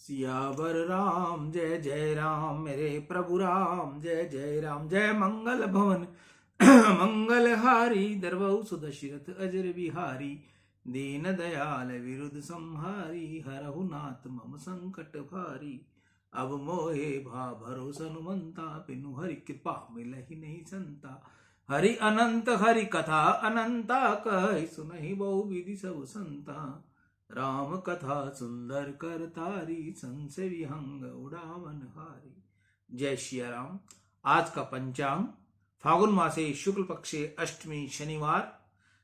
सियावर राम जय जय राम, मेरे प्रभु राम जय जय राम। जय मंगल भवन मंगलहारी, दरबहु सुदशरथ अजर बिहारी। दीन दयाल विरुद्ध संहारी, हरहु नाथ मम संकट भारी। अब मोहे भा भरोसा हनुमंता, बिनु हरि कृपा मिलहि नहीं संता। हरि अनंत हरि कथा अनंता, कहि सुनहि बहु विधि सब संता। राम कथा सुंदर कर तारी, संशय विहंग उड़ावन हारी। जय श्री राम। आज का पंचांग फागुन मासे शुक्ल पक्षे अष्टमी शनिवार,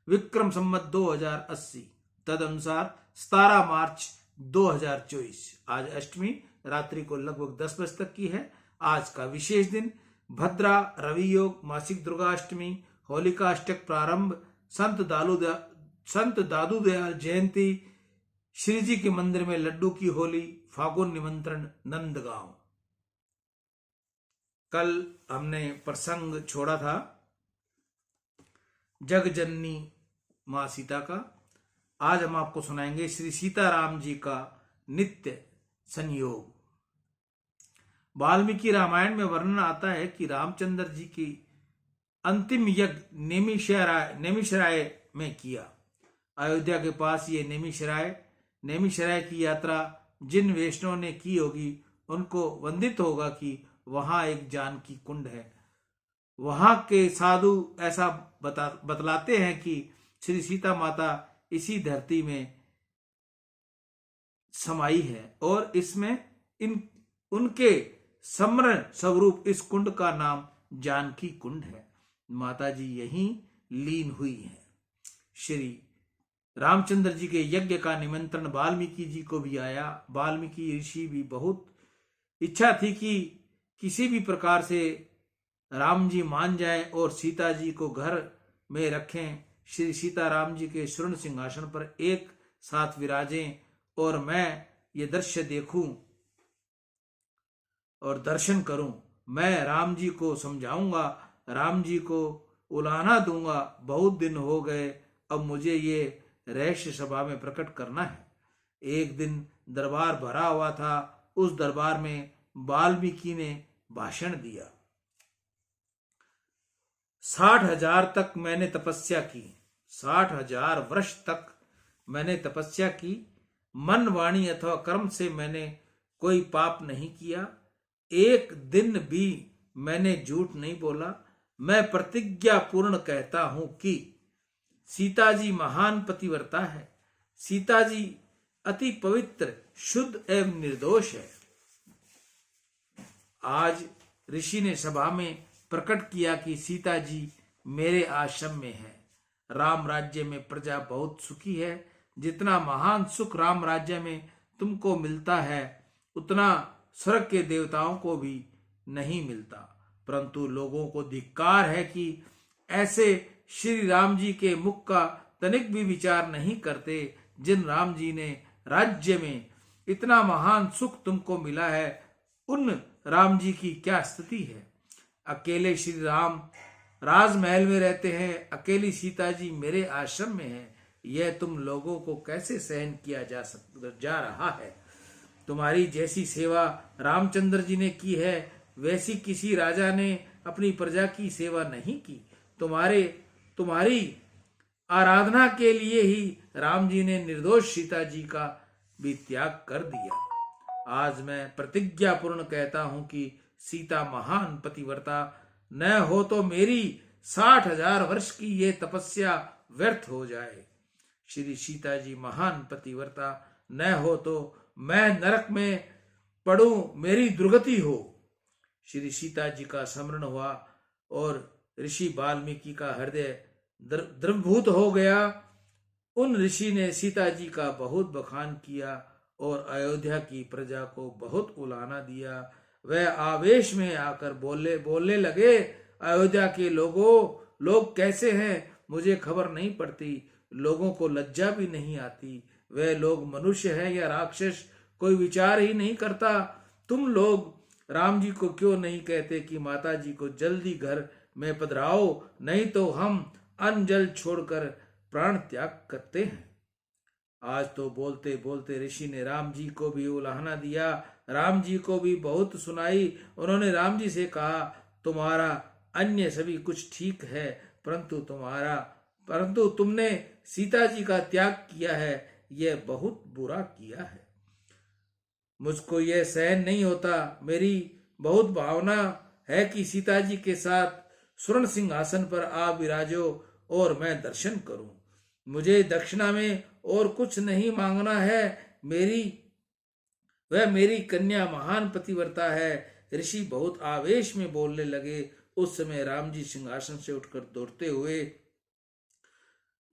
विक्रम संवत 2080, तद अनुसार 17 मार्च 2024। आज अष्टमी रात्रि को लगभग 10 बजे तक की है। आज का विशेष दिन भद्रा रवि योग, मासिक दुर्गाष्टमी, होलिका अष्टक प्रारंभ, संत दादू दयाल जयंती, श्री जी के मंदिर में लड्डू की होली, फागुन निमंत्रण नंदगांव। कल हमने प्रसंग छोड़ा था जगजननी मां सीता का। आज हम आपको सुनाएंगे श्री सीताराम जी का नित्य संयोग। वाल्मीकि रामायण में वर्णन आता है कि रामचंद्र जी की अंतिम यज्ञ नेमिषराय में किया। अयोध्या के पास ये नेमिषराय की यात्रा जिन वैष्णव ने की होगी उनको वंदित होगा कि वहां एक जानकी कुंड है। वहां के साधु ऐसा बतलाते हैं कि श्री सीता माता इसी धरती में समाई है और इसमें उनके स्मरण स्वरूप इस कुंड का नाम जानकी कुंड है। माता जी यहीं लीन हुई हैं। श्री रामचंद्र जी के यज्ञ का निमंत्रण वाल्मीकि जी को भी आया। वाल्मीकि ऋषि भी बहुत इच्छा थी कि किसी भी प्रकार से राम जी मान जाए और सीता जी को घर में रखें। श्री सीताराम जी के स्वर्ण सिंहासन पर एक साथ विराजें और मैं ये दृश्य देखूं और दर्शन करूं। मैं राम जी को समझाऊंगा, राम जी को उलाहना दूंगा। बहुत दिन हो गए, अब मुझे ये रहस्य सभा में प्रकट करना है। एक दिन दरबार भरा हुआ था। उस दरबार में वाल्मीकि ने भाषण दिया। 60,000 तक मैंने तपस्या की, 60,000 वर्ष तक मैंने तपस्या की। मन, वाणी अथवा कर्म से मैंने कोई पाप नहीं किया। एक दिन भी मैंने झूठ नहीं बोला। मैं प्रतिज्ञा पूर्ण कहता हूं कि सीता जी महान पतिव्रता है। सीता जी अति पवित्र, शुद्ध एवं निर्दोष है। आज ऋषि ने सभा में प्रकट किया कि सीता जी मेरे आश्रम में है। राम राज्य में प्रजा बहुत सुखी है। जितना महान सुख राम राज्य में तुमको मिलता है उतना स्वर्ग के देवताओं को भी नहीं मिलता। परंतु लोगों को धिक्कार है कि ऐसे श्री राम जी के मुख का तनिक भी विचार नहीं करते। जिन राम जी ने राज्य में इतना महान सुख तुमको मिला है, उन राम जी की क्या स्थिति है। अकेले श्री राम राजमहल में रहते हैं, अकेली सीता जी मेरे आश्रम में है। यह तुम लोगों को कैसे सहन किया जा रहा है। तुम्हारी जैसी सेवा रामचंद्र जी ने की है, वैसी किसी राजा ने अपनी प्रजा की सेवा नहीं की। तुम्हारी आराधना के लिए ही राम जी ने निर्दोष सीता जी का भी त्याग कर दिया। आज मैं प्रतिज्ञा पूर्ण कहता हूं कि सीता महान पतिव्रता न हो तो मेरी 60,000 वर्ष की ये तपस्या व्यर्थ हो जाए। श्री सीता जी महान पतिव्रता न हो तो मैं नरक में पड़ूं, मेरी दुर्गति हो। श्री सीता जी का स्मरण हुआ और ऋषि वाल्मीकि का हृदय द्रवभूत हो गया। उन ऋषि ने सीता जी का बहुत बखान किया और अयोध्या की प्रजा को बहुत उलाहना दिया। वह आवेश में आकर बोलने लगे, अयोध्या के लोग कैसे हैं मुझे खबर नहीं पड़ती। लोगों को लज्जा भी नहीं आती। वह लोग मनुष्य है या राक्षस, कोई विचार ही नहीं करता। तुम लोग राम जी को क्यों नहीं कहते कि माता जी को जल्दी घर में पधराओ, नहीं तो हम अन्न जल छोड़कर प्राण त्याग करते हैं। आज तो बोलते बोलते ऋषि ने राम जी को भी उलाहना दिया, राम जी को भी बहुत सुनाई। उन्होंने राम जी से कहा, तुम्हारा अन्य सभी कुछ ठीक है, परंतु तुमने सीता जी का त्याग किया है, यह बहुत बुरा किया है। मुझको यह सहन नहीं होता। मेरी बहुत भावना है कि सीता जी के साथ स्वर्ण सिंहासन पर आ विराजो और मैं दर्शन करूं। मुझे दक्षिणा में और कुछ नहीं मांगना है। वह मेरी कन्या महान पतिव्रता है। ऋषि बहुत आवेश में बोलने लगे। उस समय राम जी सिंहासन से उठकर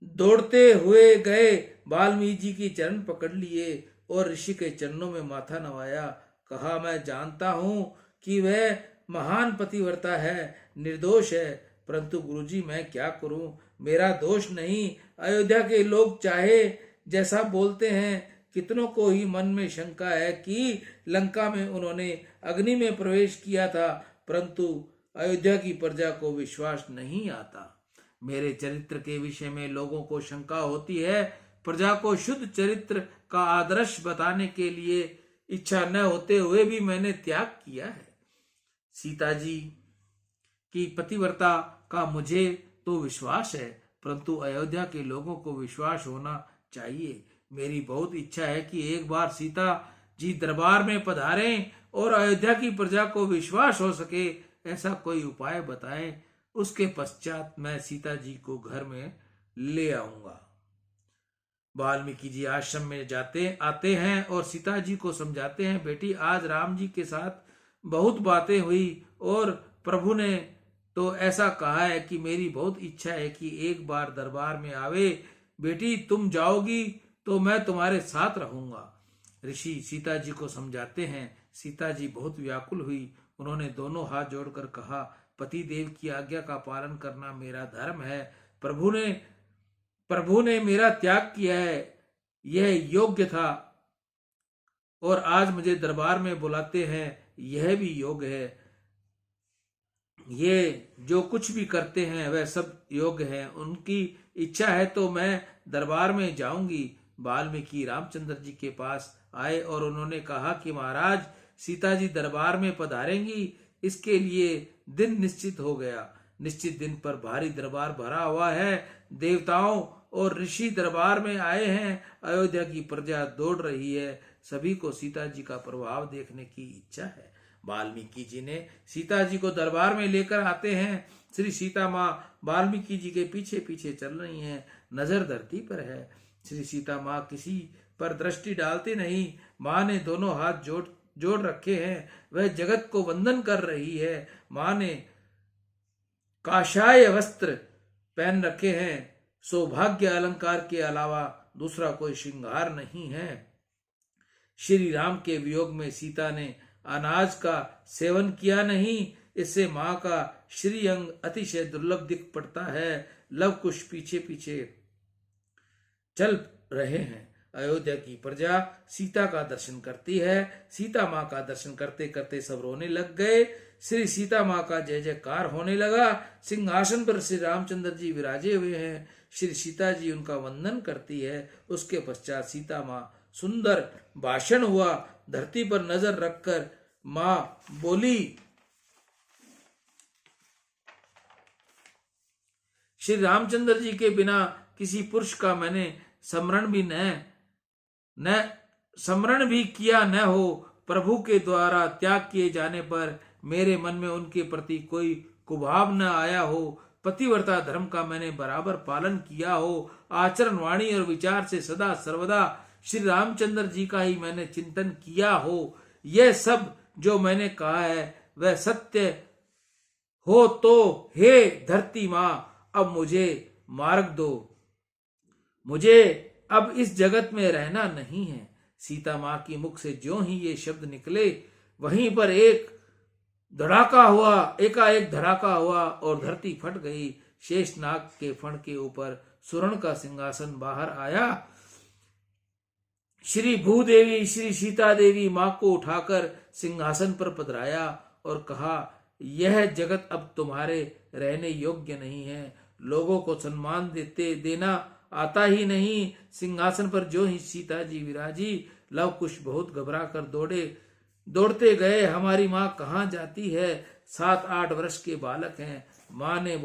दौड़ते हुए गए, वाल्मीकि जी की चरण पकड़ लिए और ऋषि के चरणों में माथा नवाया। कहा, मैं जानता हूं कि वह महान पतिव्रता है, निर्दोष है, परंतु गुरुजी मैं क्या करूं, मेरा दोष नहीं। अयोध्या के लोग चाहे जैसा बोलते हैं, कितनों को ही मन में शंका है कि लंका में उन्होंने अग्नि में प्रवेश किया था, परंतु अयोध्या की प्रजा को विश्वास नहीं आता। मेरे चरित्र के विषय में लोगों को शंका होती है। प्रजा को शुद्ध चरित्र का आदर्श बताने के लिए इच्छा न होते हुए भी मैंने त्याग किया है। सीता जी की पतिव्रता का मुझे तो विश्वास है, परंतु अयोध्या के लोगों को विश्वास होना चाहिए। मेरी बहुत इच्छा है कि एक बार सीता जी दरबार में पधारें और अयोध्या की प्रजा को विश्वास हो सके, ऐसा कोई उपाय बताएं। उसके पश्चात मैं सीता जी को घर में ले आऊंगा। वाल्मीकि जी आश्रम में आते हैं और सीता जी को समझाते हैं, बेटी आज राम जी के साथ बहुत बातें हुई और प्रभु ने तो ऐसा कहा है कि मेरी बहुत इच्छा है कि एक बार दरबार में आवे। बेटी तुम जाओगी तो मैं तुम्हारे साथ रहूंगा। ऋषि सीता जी को समझाते हैं। सीता जी बहुत व्याकुल हुई। उन्होंने दोनों हाथ जोड़कर कहा, पति देव की आज्ञा का पालन करना मेरा धर्म है। प्रभु ने मेरा त्याग किया है, यह योग्य था, और आज मुझे दरबार में बुलाते हैं, यह भी योग्य है। ये जो कुछ भी करते हैं वह सब योग्य है। उनकी इच्छा है तो मैं दरबार में जाऊंगी। वाल्मीकि रामचंद्र जी के पास आए और उन्होंने कहा कि महाराज सीता जी दरबार में पधारेंगी, इसके लिए दिन निश्चित हो गया। निश्चित दिन पर भारी दरबार भरा हुआ है। देवताओं और ऋषि दरबार में आए हैं। अयोध्या की प्रजा दौड़ रही है। सभी को सीता जी का प्रभाव देखने की इच्छा है। वाल्मीकि जी ने सीता जी को दरबार में लेकर आते हैं। श्री सीता माँ वाल्मीकि जी के पीछे पीछे चल रही हैं। नजर धरती पर है। श्री सीता माँ किसी पर दृष्टि डालती नहीं। माँ ने दोनों हाथ जोड़ रखे हैं। वह जगत को वंदन कर रही है। माँ ने काशाय वस्त्र पहन रखे हैं। सौभाग्य अलंकार के अलावा दूसरा कोई श्रृंगार नहीं है। श्री राम के वियोग में सीता ने अनाज का सेवन किया नहीं। इससे माँ का श्री अंग अतिशय दुर्लभ दिख पड़ता है। लव कुश पीछे पीछे चल रहे हैं। अयोध्या की प्रजा सीता का दर्शन करती है। सीता माँ का दर्शन करते करते सब रोने लग गए। श्री सीता माँ का जय जयकार होने लगा। सिंहासन पर श्री रामचंद्र जी विराजे हुए हैं। श्री सीता जी उनका वंदन करती है। उसके पश्चात सीता माँ सुंदर भाषण हुआ। धरती पर नजर रखकर माँ बोली, श्री रामचंद्र जी के बिना किसी पुरुष का मैंने स्मरण भी किया न हो। प्रभु के द्वारा त्याग किए जाने पर मेरे मन में उनके प्रति कोई कुभाव न आया हो। पतिव्रता धर्म का मैंने बराबर पालन किया हो। आचरण, वाणी और विचार से सदा सर्वदा श्री रामचंद्र जी का ही मैंने चिंतन किया हो। यह सब जो मैंने कहा है वह सत्य हो तो हे धरती माँ अब मुझे मार्ग दो। मुझे अब इस जगत में रहना नहीं है। सीता माँ की मुख से ज्यों ही ये शब्द निकले, वहीं पर एकाएक धड़ाका हुआ और धरती फट गई। शेषनाग के फण के ऊपर स्वर्ण का सिंहासन बाहर आया। श्री भूदेवी श्री सीता देवी माँ को उठाकर सिंहासन पर पधराया और कहा, यह जगत अब तुम्हारे रहने योग्य नहीं है। लोगों को सम्मान देना आता ही नहीं। सिंहासन पर जो ही सीता जी विराजी, लव कुश बहुत घबरा कर दौड़ते गए, हमारी माँ कहाँ जाती है? 7-8 वर्ष के बालक हैं। माँ ने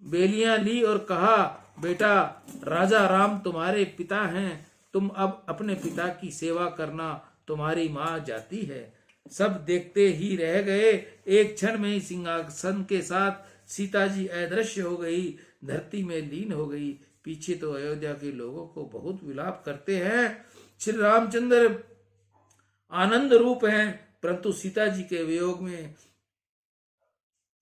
बेलियां ली और कहा, बेटा राजा राम तुम्हारे पिता हैं, तुम अब अपने पिता की सेवा करना, तुम्हारी माँ जाती है। सब देखते ही रह गए। एक क्षण में ही सिंहासन के साथ सीता जी अदृश्य हो गई, धरती में लीन हो गई। पीछे तो अयोध्या के लोगों को बहुत विलाप करते हैं। श्री रामचंद्र आनंद रूप हैं, परंतु सीता जी के वियोग में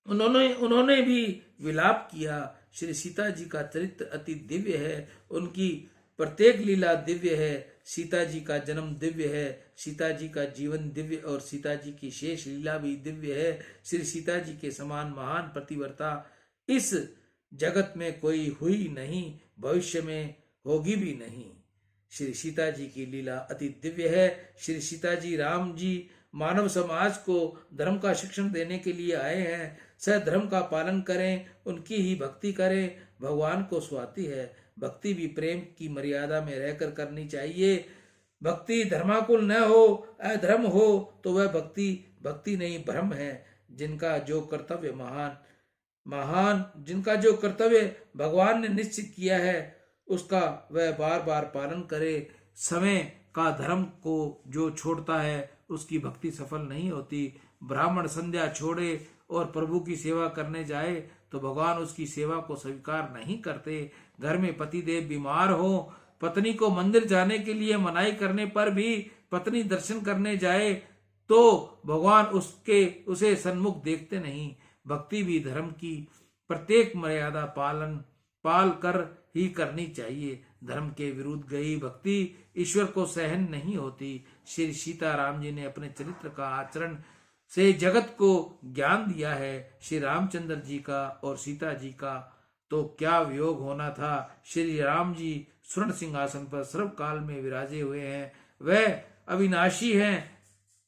उन्होंने भी विलाप किया। श्री सीता जी का चरित्र अति दिव्य है, उनकी प्रत्येक लीला दिव्य है। सीता जी का जन्म दिव्य है, सीता जी का जीवन दिव्य और सीता जी की शेष लीला भी दिव्य है। श्री सीता जी के समान महान पतिव्रता इस जगत में कोई हुई नहीं, भविष्य में होगी भी नहीं। श्री सीता जी की लीला अति दिव्य है। श्री सीता जी राम जी मानव समाज को धर्म का शिक्षण देने के लिए आए हैं। धर्म का पालन करें, उनकी ही भक्ति करें, भगवान को स्वाति है। भक्ति भी प्रेम की मर्यादा में रहकर करनी चाहिए। भक्ति धर्माकुल न हो, अधर्म हो तो वह भक्ति नहीं, भ्रम है। जिनका जो कर्तव्य भगवान ने निश्चित किया है, उसका वह बार बार पालन करे। समय का धर्म को जो छोड़ता है, उसकी भक्ति सफल नहीं होती। ब्राह्मण संध्या छोड़े और प्रभु की सेवा करने जाए तो भगवान उसकी सेवा को स्वीकार नहीं करते। घर में पतिदेव बीमार हो, पत्नी को मंदिर जाने के लिए मनाही करने पर भी पत्नी दर्शन करने जाए तो भगवान उसे सन्मुख देखते नहीं। भक्ति भी धर्म की प्रत्येक मर्यादा पाल कर ही करनी चाहिए। धर्म के विरुद्ध गई भक्ति ईश्वर को सहन नहीं होती। श्री सीताराम जी ने अपने चरित्र का आचरण से जगत को ज्ञान दिया है। श्री रामचंद्र जी का और सीता जी का तो क्या वियोग होना था। श्री राम जी स्वर्ण सिंहासन पर सर्वकाल में विराजे हुए हैं, वह अविनाशी हैं।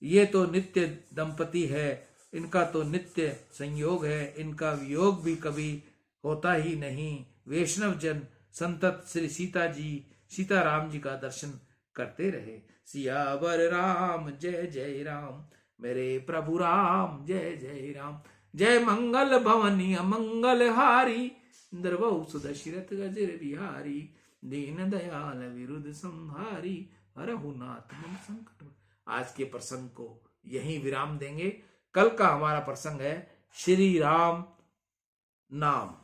ये तो नित्य दंपति है, इनका तो नित्य संयोग है, इनका वियोग भी कभी होता ही नहीं। वैष्णव जन संतत श्री सीताराम जी का दर्शन करते रहे। सियावर राम जय जय राम, मेरे प्रभु राम जय जय राम। जय मंगल भवनी मंगल हारी, इंद्रवहु सुदशरथ गजर बिहारी। दीन दयाल विरुद्ध संहारी, हरहु नाथ मम संकट। आज के प्रसंग को यहीं विराम देंगे। कल का हमारा प्रसंग है श्री राम नाम।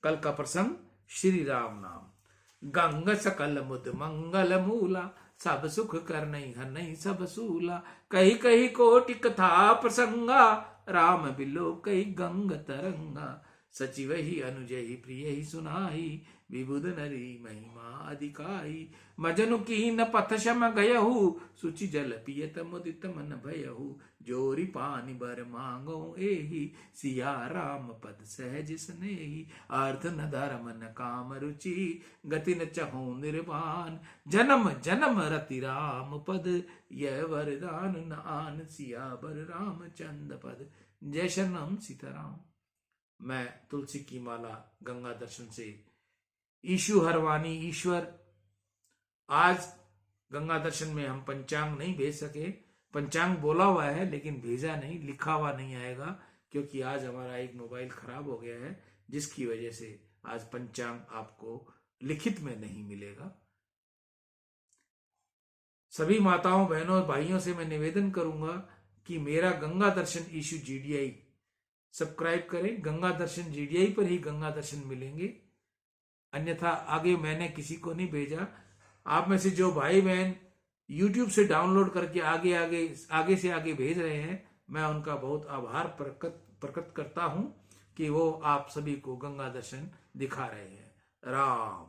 कल का प्रसंग श्री राम नाम। गंग सकल मुद मंगल मूला, सब सुख करनई हनई सब सूला। कही कही कोटि कथा प्रसंगा, राम बिलो कही गंग तरंगा। सचिव ही अनुजय ही प्रिय ही सुनाही, विबुध नरी महिमा अधिकाई। मजनु की न पथ शम गयहु, सुचि जल पियत मुदित मन भयहु। जोरी पानी बर मांगो एही, सिया राम पद सहज स्नेही। अर्थ न धर्म न काम रुचि, गति न चहु निर्वाण। जन्म जन्म रति राम पद, यह वरदान न आन। सिया बर रामचंद्र पद, जय शरणम सीताराम। मैं तुलसी की माला गंगा दर्शन से ईशु हरवानी ईश्वर। आज गंगा दर्शन में हम पंचांग नहीं भेज सके। पंचांग बोला हुआ है लेकिन भेजा नहीं, लिखा हुआ नहीं आएगा, क्योंकि आज हमारा एक मोबाइल खराब हो गया है, जिसकी वजह से आज पंचांग आपको लिखित में नहीं मिलेगा। सभी माताओं बहनों भाइयों से मैं निवेदन करूंगा कि मेरा गंगा दर्शन ईशु GDI सब्सक्राइब करें। गंगा दर्शन GDI पर ही गंगा दर्शन मिलेंगे, अन्यथा आगे मैंने किसी को नहीं भेजा। आप में से जो भाई बहन YouTube से डाउनलोड करके आगे से आगे भेज रहे हैं, मैं उनका बहुत आभार प्रकट करता हूं कि वो आप सभी को गंगा दर्शन दिखा रहे हैं। राम।